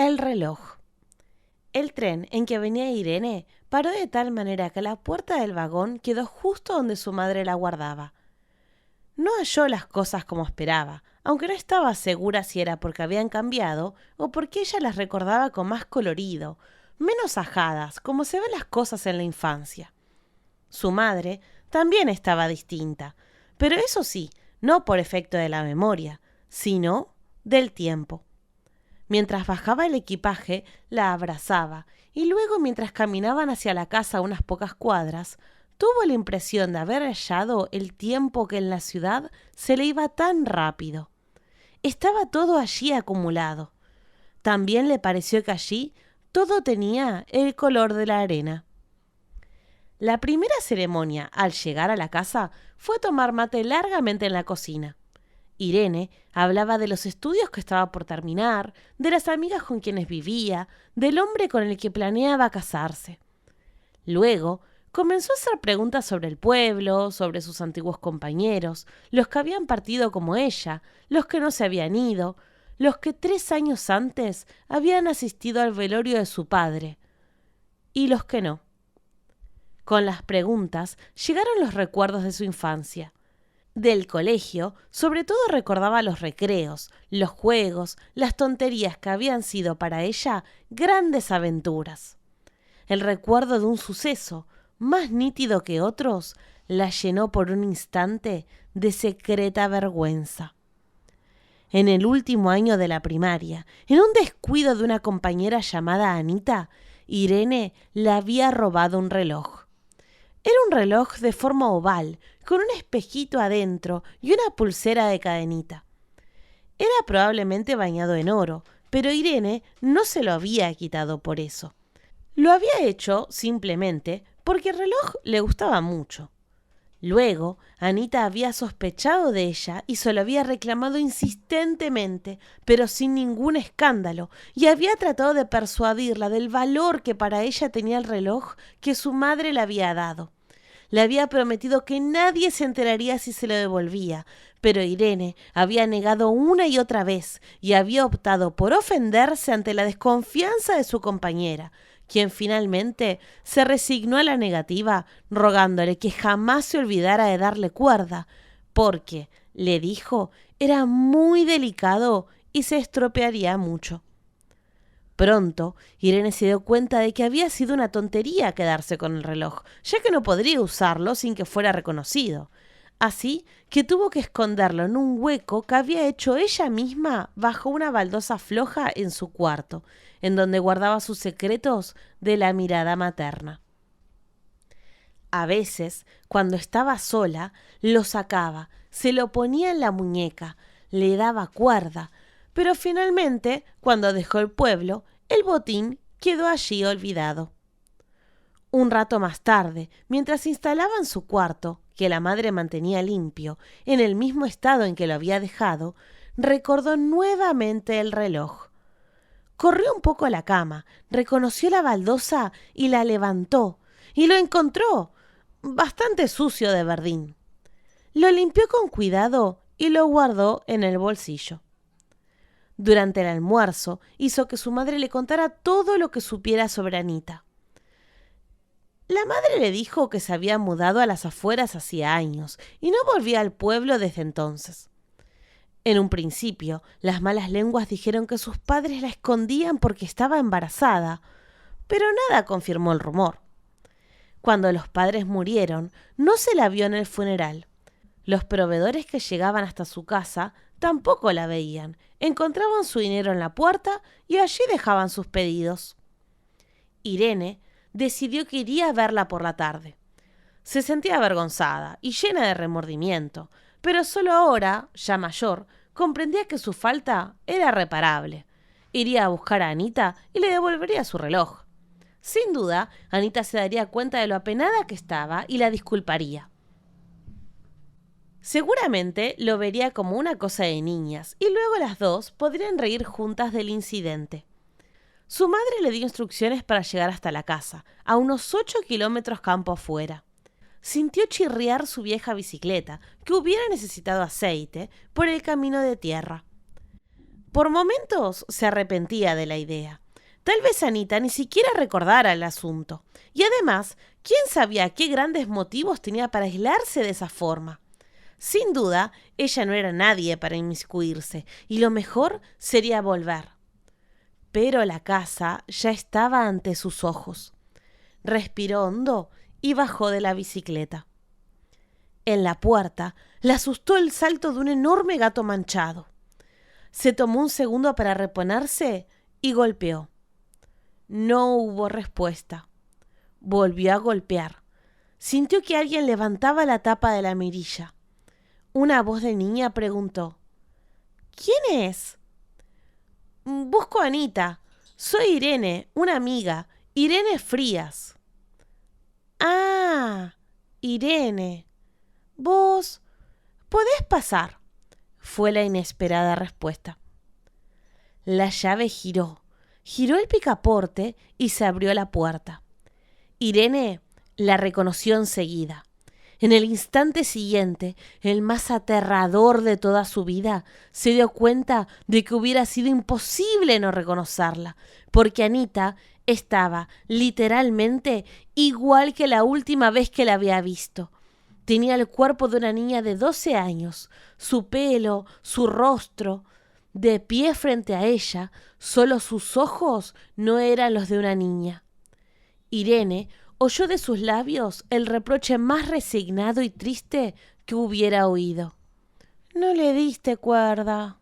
El reloj. El tren en que venía Irene paró de tal manera que la puerta del vagón quedó justo donde su madre la guardaba. No halló las cosas como esperaba, aunque no estaba segura si era porque habían cambiado o porque ella las recordaba con más colorido, menos ajadas, como se ven las cosas en la infancia. Su madre también estaba distinta, pero eso sí, no por efecto de la memoria, sino del tiempo. Mientras bajaba el equipaje, la abrazaba, y luego mientras caminaban hacia la casa unas pocas cuadras, tuvo la impresión de haber hallado el tiempo que en la ciudad se le iba tan rápido. Estaba todo allí acumulado. También le pareció que allí todo tenía el color de la arena. La primera ceremonia al llegar a la casa fue tomar mate largamente en la cocina. Irene hablaba de los estudios que estaba por terminar, de las amigas con quienes vivía, del hombre con el que planeaba casarse. Luego comenzó a hacer preguntas sobre el pueblo, sobre sus antiguos compañeros, los que habían partido como ella, los que no se habían ido, los que 3 años antes habían asistido al velorio de su padre, y los que no. Con las preguntas llegaron los recuerdos de su infancia. Del colegio, sobre todo recordaba los recreos, los juegos, las tonterías que habían sido para ella grandes aventuras. El recuerdo de un suceso, más nítido que otros, la llenó por un instante de secreta vergüenza. En el último año de la primaria, en un descuido de una compañera llamada Anita, Irene le había robado un reloj. Era un reloj de forma oval, con un espejito adentro y una pulsera de cadenita. Era probablemente bañado en oro, pero Irene no se lo había quitado por eso. Lo había hecho simplemente porque el reloj le gustaba mucho. Luego, Anita había sospechado de ella y se lo había reclamado insistentemente, pero sin ningún escándalo, y había tratado de persuadirla del valor que para ella tenía el reloj que su madre le había dado. Le había prometido que nadie se enteraría si se lo devolvía, pero Irene había negado una y otra vez y había optado por ofenderse ante la desconfianza de su compañera, quien finalmente se resignó a la negativa, rogándole que jamás se olvidara de darle cuerda, porque, le dijo, era muy delicado y se estropearía mucho. Pronto, Irene se dio cuenta de que había sido una tontería quedarse con el reloj, ya que no podría usarlo sin que fuera reconocido. Así que tuvo que esconderlo en un hueco que había hecho ella misma bajo una baldosa floja en su cuarto, en donde guardaba sus secretos de la mirada materna. A veces, cuando estaba sola, lo sacaba, se lo ponía en la muñeca, le daba cuerda, pero finalmente, cuando dejó el pueblo, el botín quedó allí olvidado. Un rato más tarde, mientras instalaba en su cuarto, que la madre mantenía limpio, en el mismo estado en que lo había dejado, recordó nuevamente el reloj. Corrió un poco a la cama, reconoció la baldosa y la levantó, y lo encontró, bastante sucio de verdín. Lo limpió con cuidado y lo guardó en el bolsillo. Durante el almuerzo hizo que su madre le contara todo lo que supiera sobre Anita. La madre le dijo que se había mudado a las afueras hacía años y no volvía al pueblo desde entonces. En un principio, las malas lenguas dijeron que sus padres la escondían porque estaba embarazada, pero nada confirmó el rumor. Cuando los padres murieron, no se la vio en el funeral. Los proveedores que llegaban hasta su casa tampoco la veían. Encontraban su dinero en la puerta y allí dejaban sus pedidos. Irene decidió que iría a verla por la tarde. Se sentía avergonzada y llena de remordimiento, pero solo ahora, ya mayor, comprendía que su falta era reparable. Iría a buscar a Anita y le devolvería su reloj. Sin duda, Anita se daría cuenta de lo apenada que estaba y la disculparía. Seguramente lo vería como una cosa de niñas y luego las dos podrían reír juntas del incidente. Su madre le dio instrucciones para llegar hasta la casa, a unos 8 kilómetros campo afuera. Sintió chirriar su vieja bicicleta, que hubiera necesitado aceite, por el camino de tierra. Por momentos se arrepentía de la idea. Tal vez Anita ni siquiera recordara el asunto. Y además, ¿quién sabía qué grandes motivos tenía para aislarse de esa forma? Sin duda, ella no era nadie para inmiscuirse, y lo mejor sería volver. Pero la casa ya estaba ante sus ojos. Respiró hondo y bajó de la bicicleta. En la puerta le asustó el salto de un enorme gato manchado. Se tomó un segundo para reponerse y golpeó. No hubo respuesta. Volvió a golpear. Sintió que alguien levantaba la tapa de la mirilla. Una voz de niña preguntó: ¿Quién es? Busco a Anita. Soy Irene, una amiga. Irene Frías. Ah, Irene. ¿Vos podés pasar? Fue la inesperada respuesta. La llave giró el picaporte y se abrió la puerta. Irene la reconoció enseguida. En el instante siguiente, el más aterrador de toda su vida, se dio cuenta de que hubiera sido imposible no reconocerla, porque Anita estaba literalmente igual que la última vez que la había visto. Tenía el cuerpo de una niña de 12 años, su pelo, su rostro. De pie frente a ella, solo sus ojos no eran los de una niña. Irene oyó de sus labios el reproche más resignado y triste que hubiera oído. «No le diste cuerda».